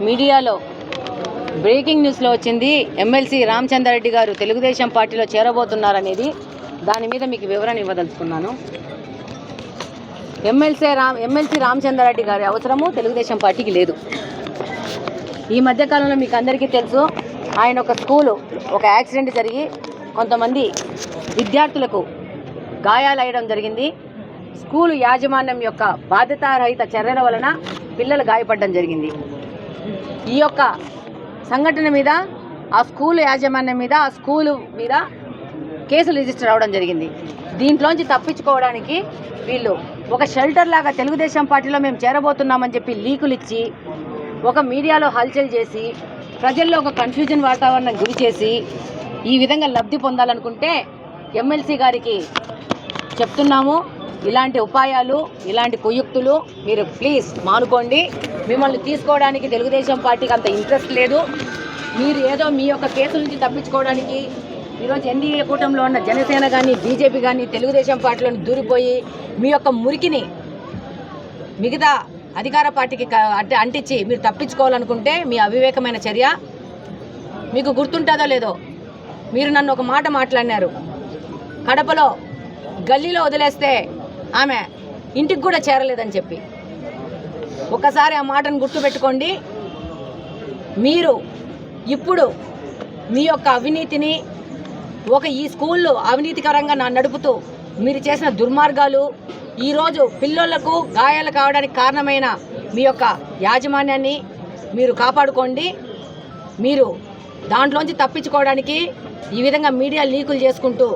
మీడియాలో బ్రేకింగ్ న్యూస్లో వచ్చింది. ఎమ్మెల్సీ రామచంద్రారెడ్డి గారు తెలుగుదేశం పార్టీలో చేరబోతున్నారనేది. దాని మీద మీకు వివరణ ఇవ్వదలుచుకున్నాను. ఎమ్మెల్సీ రామచంద్రారెడ్డి గారి అవసరము తెలుగుదేశం పార్టీకి లేదు. ఈ మధ్యకాలంలో మీకు అందరికీ తెలుసు, ఆయన ఒక యాక్సిడెంట్ జరిగి కొంతమంది విద్యార్థులకు గాయాలయ్యడం జరిగింది. స్కూలు యాజమాన్యం యొక్క బాధ్యతారహిత చర్యల వలన పిల్లలు గాయపడడం జరిగింది. ఈ యొక్క సంఘటన మీద ఆ స్కూలు యాజమాన్యం మీద ఆ స్కూలు మీద కేసులు రిజిస్టర్ అవ్వడం జరిగింది. దీంట్లోంచి తప్పించుకోవడానికి వీళ్ళు ఒక షెల్టర్ లాగా తెలుగుదేశం పార్టీలో మేము చేరబోతున్నామని చెప్పి లీకులు ఇచ్చి ఒక మీడియాలో హల్చల్ చేసి ప్రజల్లో ఒక కన్ఫ్యూజన్ వాతావరణం గురి చేసి ఈ విధంగా లబ్ధి పొందాలనుకుంటే ఎమ్మెల్సీ గారికి చెప్తున్నాము, ఇలాంటి ఉపాయాలు ఇలాంటి కుయుక్తులు మీరు ప్లీజ్ మానుకోండి. మిమ్మల్ని తీసుకోవడానికి తెలుగుదేశం పార్టీకి అంత ఇంట్రెస్ట్ లేదు. మీరు ఏదో మీ యొక్క కేసుల నుంచి తప్పించుకోవడానికి ఈరోజు ఎన్డీఏ కూటమిలో ఉన్న జనసేన కానీ బీజేపీ కానీ తెలుగుదేశం పార్టీలోని దూరిపోయి మీ యొక్క మురికిని మిగతా అధికార పార్టీకి అంటించి మీరు తప్పించుకోవాలనుకుంటే మీ అవివేకమైన చర్య. మీకు గుర్తుంటుందో లేదో, మీరు నన్ను ఒక మాట మాట్లాడినారు, కడపలో గల్లీలో వదిలేస్తే ఆమె ఇంటికి కూడా చేరలేదని చెప్పి. ఒక్కసారి ఆ మాటను గుర్తుపెట్టుకోండి. మీరు ఇప్పుడు మీ యొక్క అవినీతిని ఈ స్కూల్లో అవినీతికరంగా నడుపుతూ మీరు చేసిన దుర్మార్గాలు ఈరోజు పిల్లలకు గాయాలు కావడానికి కారణమైన మీ యొక్క యాజమాన్యాన్ని మీరు కాపాడుకోండి. మీరు దాంట్లోంచి తప్పించుకోవడానికి ఈ విధంగా మీడియా లీకులు చేసుకుంటూ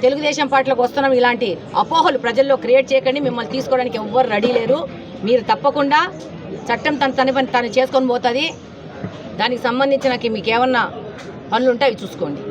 తెలుగుదేశం పార్టీలోకి వస్తున్నాం ఇలాంటి అపోహలు ప్రజల్లో క్రియేట్ చేయకండి. మిమ్మల్ని తీసుకోవడానికి ఎవ్వరు రెడీ లేరు. మీరు తప్పకుండా చట్టం తన పని తను చేసుకొని పోతుంది. దానికి సంబంధించి మీకు ఏమన్నా పనులు ఉంటే అవి చూసుకోండి.